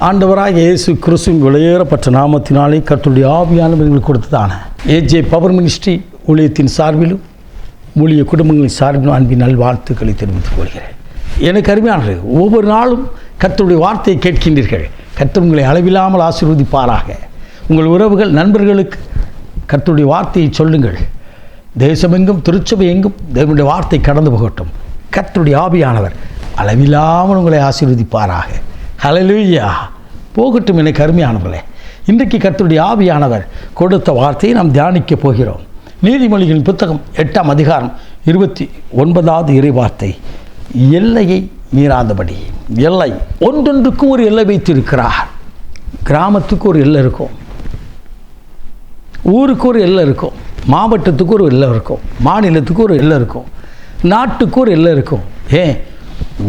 ஆண்டவராக இயேசு கிறிஸ்துவின் விலையேறப்பட்ட நாமத்தினாலே கர்த்தருடைய ஆவியானவர் எங்களுக்கு கொடுத்ததான ஏஜே பவர் மினிஸ்ட்ரி ஊழியத்தின் சார்பிலும் ஊழிய குடும்பங்களின் சார்பிலும் அன்பின் நல்வாழ்த்துக்களை தெரிவித்துக் கொள்கிறேன். எனக்கு அருமையானது, ஒவ்வொரு நாளும் கர்த்தருடைய வார்த்தையை கேட்கின்றீர்கள். கர்த்தர் உங்களை அளவில்லாமல் ஆசீர்வதிப்பாராக. உங்கள் உறவுகள் நண்பர்களுக்கு கர்த்தருடைய வார்த்தையை சொல்லுங்கள். தேசமெங்கும் திருச்சபை எங்கும் தேவனுடைய வார்த்தை கடந்து போகட்டும். கர்த்தருடைய ஆவியானவர் அளவில்லாமல் உங்களை ஆசீர்வதிப்பாராக. ஹல்லேலூயா. போகட்டும். எனக்கு அருமையானவர்களே, இன்றைக்கு கர்த்தருடைய ஆவியானவர் கொடுத்த வார்த்தையை நாம் தியானிக்க போகிறோம். நீதிமொழிகளின் புத்தகம் 8ஆம் அதிகாரம் 29வது இறைவார்த்தை. எல்லையை மீறாதபடி. எல்லை, ஒன்றொன்றுக்கும் ஒரு எல்லை வைத்திருக்கிறார். கிராமத்துக்கு ஒரு எல்லை இருக்கும், ஊருக்கு ஒரு எல்லை இருக்கும், மாவட்டத்துக்கு ஒரு எல்லை இருக்கும், மாநிலத்துக்கு ஒரு எல்லை இருக்கும், நாட்டுக்கு ஒரு எல்லை இருக்கும்.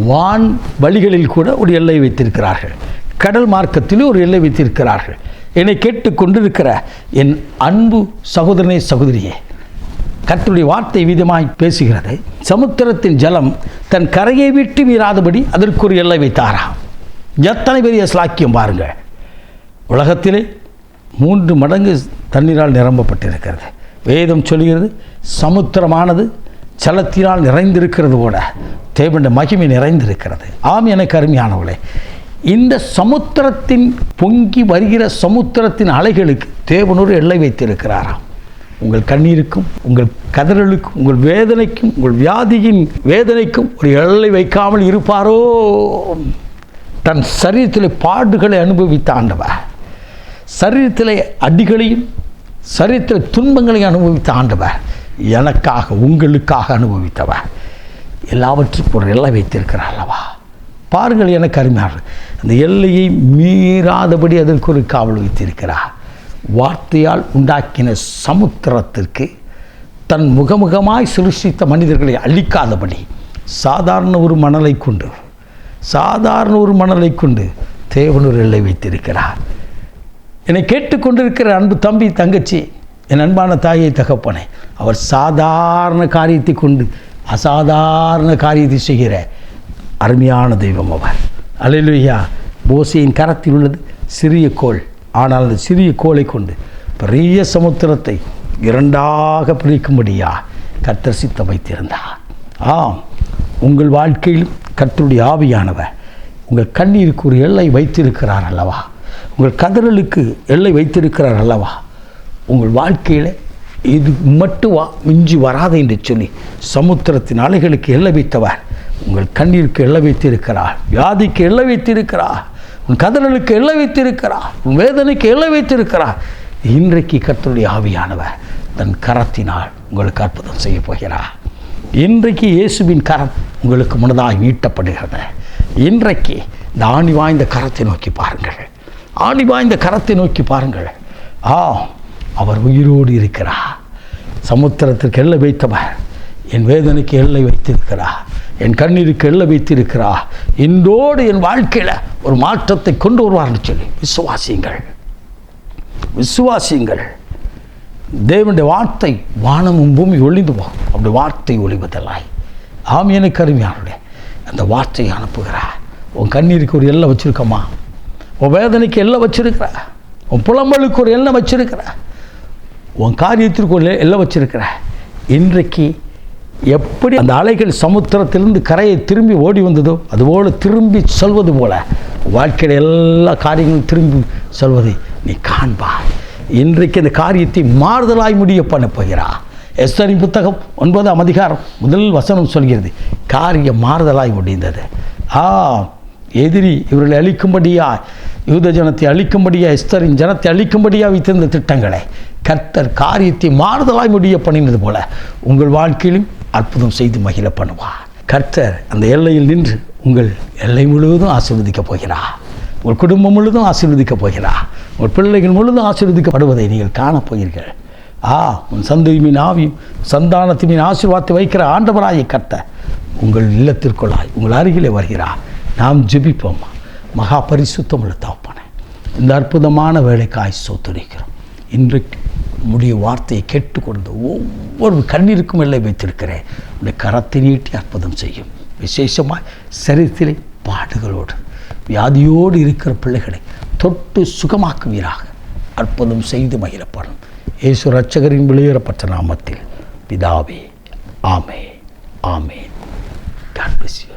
வான் வழிகளில் கூட ஒரு எல்லை வைத்திருக்கிறார்கள். கடல் மார்க்கத்திலும் ஒரு எல்லை வைத்திருக்கிறார்கள். என்னை கேட்டுக்கொண்டிருக்கிற என் அன்பு சகோதரனே சகோதரியே, கர்த்தருடைய வார்த்தை விதமாய் பேசுகிறது. சமுத்திரத்தின் ஜலம் தன் கரையை விட்டு மீறாதபடி அதற்கு ஒரு எல்லை வைத்தாராம். எத்தனை பெரிய ஸ்லாக்கியம் பாருங்கள். உலகத்திலே 3 மடங்கு தண்ணீரால் நிரம்பப்பட்டிருக்கிறது. வேதம் சொல்கிறது, சமுத்திரமானது ஜலத்தினால் நிறைந்திருக்கிறது போல தேவனுடைய மகிமை நிறைந்திருக்கிறது. ஆம், எனக்கு அருமையானவர்களே, இந்த சமுத்திரத்தின் பொங்கி வருகிற சமுத்திரத்தின் அலைகளுக்கு தேவனொரு எல்லை வைத்திருக்கிறாராம். உங்கள் கண்ணீருக்கும், உங்கள் கதறலுக்கும், உங்கள் வேதனைக்கும், உங்கள் வியாதியின் வேதனைக்கும் ஒரு எல்லை வைக்காமல் இருப்பாரோ? தன் சரீரத்தில் பாடுகளை அனுபவித்த ஆண்டவர், சரீரத்தில் அடிகளையும் சரீரத்தில் துன்பங்களையும் அனுபவித்த ஆண்டவர், எனக்காக உங்களுக்காக அனுபவித்தவர், எல்லாவற்றுக்கும் ஒரு எல்லை வைத்திருக்கிறார் அல்லவா? பாருங்கள் எனக்கு அருமையாக, அந்த எல்லையை மீறாதபடி அதற்கு ஒரு காவல் வைத்திருக்கிறார். வார்த்தையால் உண்டாக்கின சமுத்திரத்திற்கு தன் முகமுகமாய் சிருஷ்டித்த மனிதர்களை அழிக்காதபடி சாதாரண ஒரு மணலை கொண்டு தேவன் ஒரு எல்லை வைத்திருக்கிறார். என்னை கேட்டுக்கொண்டிருக்கிற அன்பு தம்பி தங்கச்சி, என் அன்பான தாயை தகப்பனே, அவர் சாதாரண காரியத்தை கொண்டு அசாதாரண காரியத்தை செய்கிற அருமையான தெய்வம் அவர். அல்லேலூயா. மோசேயின் கரத்தில் உள்ளது சிறிய கோல், ஆனால் அந்த சிறிய கோலை கொண்டு பெரிய சமுத்திரத்தை 2ஆக பிரிக்கும்படியா கர்த்தர் சித்தம் வைத்திருந்தார். ஆம், உங்கள் வாழ்க்கையிலும் கர்த்தருடைய ஆவியானவர் உங்கள் கண்ணீருக்கு ஒரு எல்லை வைத்திருக்கிறார் அல்லவா? உங்கள் கதறலுக்கு எல்லை வைத்திருக்கிறார் அல்லவா? உங்கள் வாழ்க்கையில் இது மட்டும் மிஞ்சி வராது என்று சொல்லி சமுத்திரத்தின் அலைகளுக்கு எல்லை வைத்தவர் உங்கள் கண்ணீருக்கு எல்லை வைத்திருக்கிறார். வியாதிக்கு எல்லை வைத்திருக்கிறார். உன் கதறலுக்கு எல்லை வைத்திருக்கிறார். உன் வேதனைக்கு எல்லை வைத்திருக்கிறார். இன்றைக்கு கர்த்தருடைய ஆவியானவர் தன் கரத்தினால் உங்களுக்கு அற்புதம் செய்ய போகிறார். இன்றைக்கு இயேசுவின் கரம் உங்களுக்கு முன்னதாக நீட்டப்படுகிறது. இன்றைக்கு இந்த ஆணி வாய்ந்த கரத்தை நோக்கி பாருங்கள். ஆணி வாய்ந்த கரத்தை நோக்கி பாருங்கள். அவர் உயிரோடு இருக்கிறார். சமுத்திரத்திற்கு எல்லை வைத்தவர் என் வேதனைக்கு எல்லை வைத்திருக்கிறார். என் கண்ணீருக்கு எல்லை வைத்திருக்கிறார். இன்றோடு என் வாழ்க்கையில் ஒரு மாற்றத்தை கொண்டு வருவார்னு சொல்லி விசுவாசியுங்கள். தேவனுடைய வார்த்தை வானமும் பூமி ஒளிந்து போகும், அப்படி வார்த்தை ஒளிவதில்லை. ஆம், எனக்கு அருமையானவர்களே, அந்த வார்த்தையை அனுப்புகிறார். உன் கண்ணீருக்கு ஒரு எல்லை வச்சிருக்கமா? உன் வேதனைக்கு எல்லை வச்சிருக்கிற? உன் புலம்பலுக்கு ஒரு எல்லை வச்சிருக்கிற? உன் காரியத்திற்கு ஒரு எல்லை வச்சிருக்கிற? இன்றைக்கு எப்படி அந்த அலைகள் சமுத்திரத்திலிருந்து கரையை திரும்பி ஓடி வந்ததோ அதுபோல் திரும்பி சொல்வது போல வாழ்க்கையில் எல்லா காரியங்களும் திரும்பி சொல்வதை நீ காண்பாய். இன்றைக்கு அந்த காரியத்தை மாறுதலாய் முடிய பண்ண போகிறார். எஸ்தரின் புத்தகம் 9ஆம் அதிகாரம் 1 வசனம் சொல்கிறது, காரியம் மாறுதலாய் முடிந்தது. எதிரி இவர்களை அழிக்கும்படியா, யூத ஜனத்தை அழிக்கும்படியா, எஸ்தரின் ஜனத்தை அழிக்கும்படியா வைத்திருந்த திட்டங்களை கர்த்தர் காரியத்தை மாறுதலாய் முடிய பண்ணினது போல உங்கள் வாழ்க்கையிலும் அற்புதம் செய்து மகிழ பண்ணுவார். கர்த்தர் அந்த எல்லையில் நின்று உங்கள் எல்லை முழுவதும் ஆசீர்வதிக்கப் போகிறார். உங்கள் குடும்பம் முழுவதும் ஆசீர்வதிக்கப் போகிறார். உங்கள் பிள்ளைகள் முழுவதும் ஆசீர்வதிக்கப்படுவதை நீங்கள் காணப்போகிறீர்கள். உன் சந்ததியின் ஆவியும் சந்தானத்தின் ஆசீர்வாதத்தை வைக்கிற ஆண்டவராயை கர்த்தர் உங்கள் இல்லத்திற்குள்ளாய் உங்கள் அருகிலே வருகிறார். நாம் ஜெபிப்போம். மகா பரிசுத்தமுள்ள தகப்பனே, இந்த அற்புதமான வேலைக்காய் ஸ்தோத்திரிக்கிறோம். இன்றைக்கு உம்முடைய வார்த்தையை கேட்டுக்கொண்டு ஒவ்வொரு கண்ணீருக்கும் எல்லை வைத்திருக்கிறேன். உடைய கரத்தை நீட்டி அற்புதம் செய்யும். விசேஷமாக சரீரத்திலே பாடுகளோடு வியாதியோடு இருக்கிற பிள்ளைகளை தொட்டு சுகமாக்குவீராக. அற்புதம் செய்து மகிழப்படும் இயேசு இரட்சகரின் வெளியேறப்பட்ட நாமத்தில் பிதாவே, ஆமென், ஆமென். God bless you.